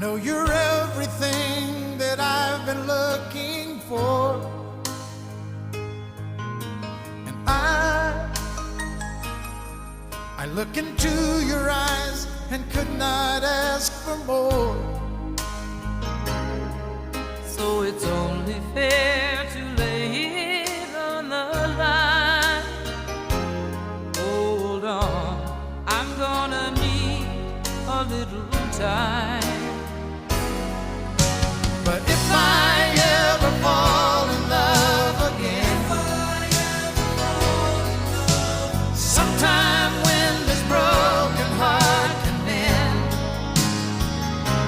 know you're everything that I've been looking for, and I look into your eyes and could not ask for more. So it's only fair to lay it on the line. Hold on, I'm gonna need a little time.